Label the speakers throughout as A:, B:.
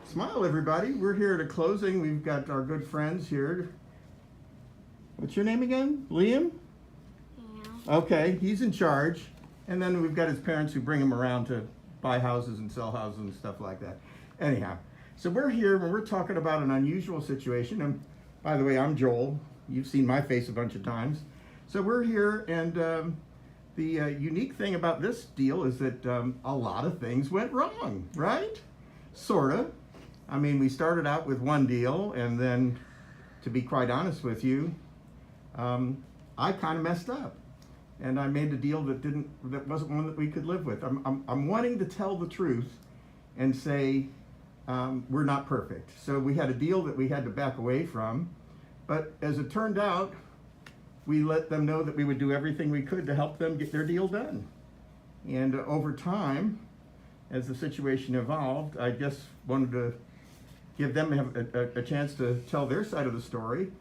A: Smile, everybody. We're here at a closing. We've got our good friends here. What's your name again? Liam?
B: Yeah.
A: Okay, he's in charge. And then we've got his parents who bring him around to buy houses and sell houses and stuff like that. Anyhow, so we're here when we're talking about an unusual situation. And by the way, I'm Joel. You've seen my face a bunch of times. So we're here, and the unique thing about this deal is that a lot of things went wrong, right? Sorta. I mean, we started out with one deal, and then, to be quite honest with you, I kind of messed up, and I made a deal that wasn't one that we could live with. I'm wanting to tell the truth and say we're not perfect. So we had a deal that we had to back away from, but as it turned out, we let them know that we would do everything we could to help them get their deal done. And over time, as the situation evolved, I just wanted to give them a chance to tell their side of the story.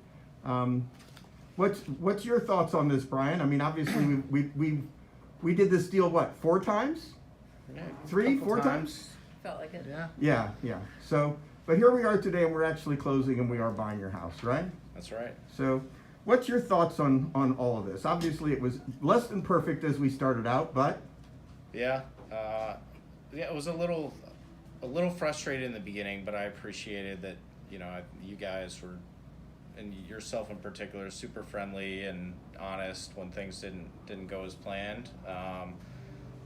A: What's your thoughts on this, Brian? I mean, obviously we did this deal what, 4 times?
C: Yeah,
A: 3, 4 times?
D: Felt like it.
C: Yeah.
A: Yeah. So, but here we are today, and we're actually closing, and we are buying your house, right?
C: That's right.
A: So, what's your thoughts on all of this? Obviously, it was less than perfect as we started out, but
C: Yeah. It was a little frustrated in the beginning, but I appreciated that, you guys were, and yourself in particular, super friendly and honest when things didn't go as planned.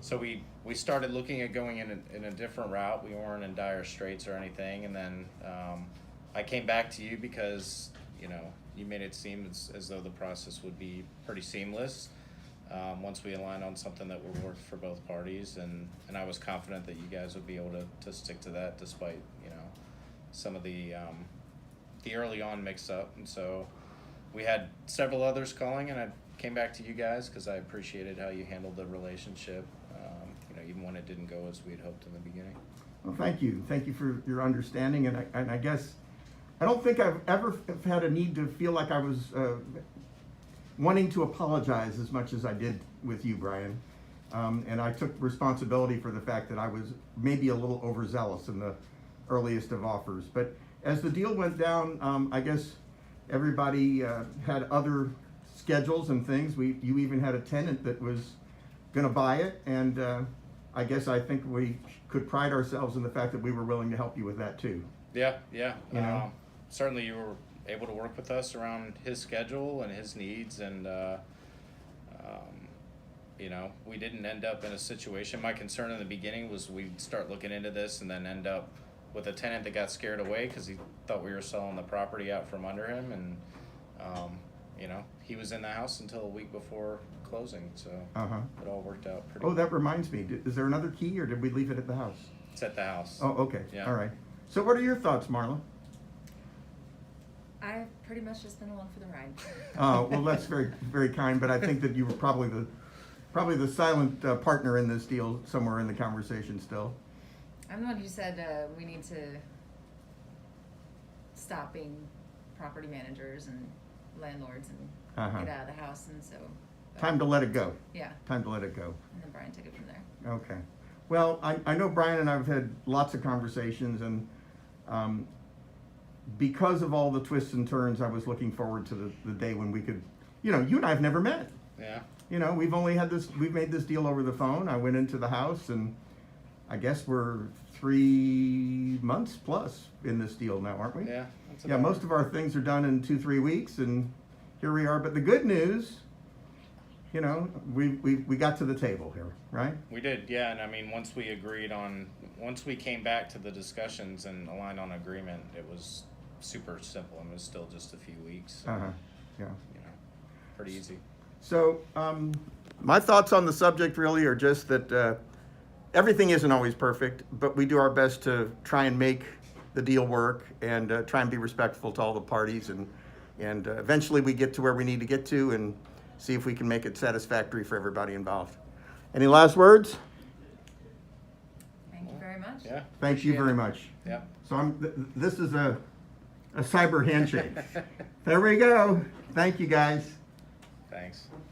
C: So we started looking at going in a different route. We weren't in dire straits or anything, and then I came back to you because you made it seem as though the process would be pretty seamless once we aligned on something that would work for both parties, and I was confident that you guys would be able to stick to that despite some of the early on mix up. And so we had several others calling, and I came back to you guys because I appreciated how you handled the relationship, even when it didn't go as we had hoped in the beginning.
A: well, thank you for your understanding, and I guess I don't think I've ever had a need to feel like I was wanting to apologize as much as I did with you, Brian. And I took responsibility for the fact that I was maybe a little overzealous in the earliest of offers. But as the deal went down, I guess everybody had other schedules and things. You even had a tenant that was going to buy it, and I think we could pride ourselves in the fact that we were willing to help you with that too.
C: Yeah.
A: Certainly
C: You were able to work with us around his schedule and his needs, and we didn't end up in a situation. My concern in the beginning was we'd start looking into this and then end up with a tenant that got scared away because he thought we were selling the property out from under him, and he was in the house until a week before closing, so it all worked out pretty
A: Oh,
C: well.
A: that reminds me. Is there another key, or did we leave it at the house?
C: It's at the house.
A: Oh, okay.
C: Yeah.
A: All right. So what are your thoughts, Marla?
D: I've pretty much just been along for the ride.
A: Oh, well, that's very, very kind, but I think that you were probably the silent partner in this deal somewhere in the conversation still.
D: I'm the one who said we need to stop being property managers and landlords and get out of the house, and so.
A: Time to let it go.
D: Yeah.
A: Time to let it go.
D: And then Brian took it from there.
A: Okay. Well, I know Brian and I have had lots of conversations, and because of all the twists and turns, I was looking forward to the day when we could, you and I have never met.
C: Yeah.
A: We've made this deal over the phone. I went into the house, and I guess we're 3 months plus in this deal now, aren't we?
C: Yeah.
A: Yeah, most of our things are done in 2-3 weeks, and here we are. But the good news, we got to the table here, right?
C: We did, yeah, and I mean, once we came back to the discussions and aligned on agreement, it was super simple. It was still just a few weeks.
A: Yeah.
C: Pretty easy.
A: So, my thoughts on the subject really are just that everything isn't always perfect, but we do our best to try and make the deal work and try and be respectful to all the parties, and eventually we get to where we need to get to and see if we can make it satisfactory for everybody involved. Any last words?
D: Thank you very much.
C: Yeah.
A: Thank you very much.
C: Yeah.
A: So this is a cyber handshake. There we go. Thank you, guys.
C: Thanks.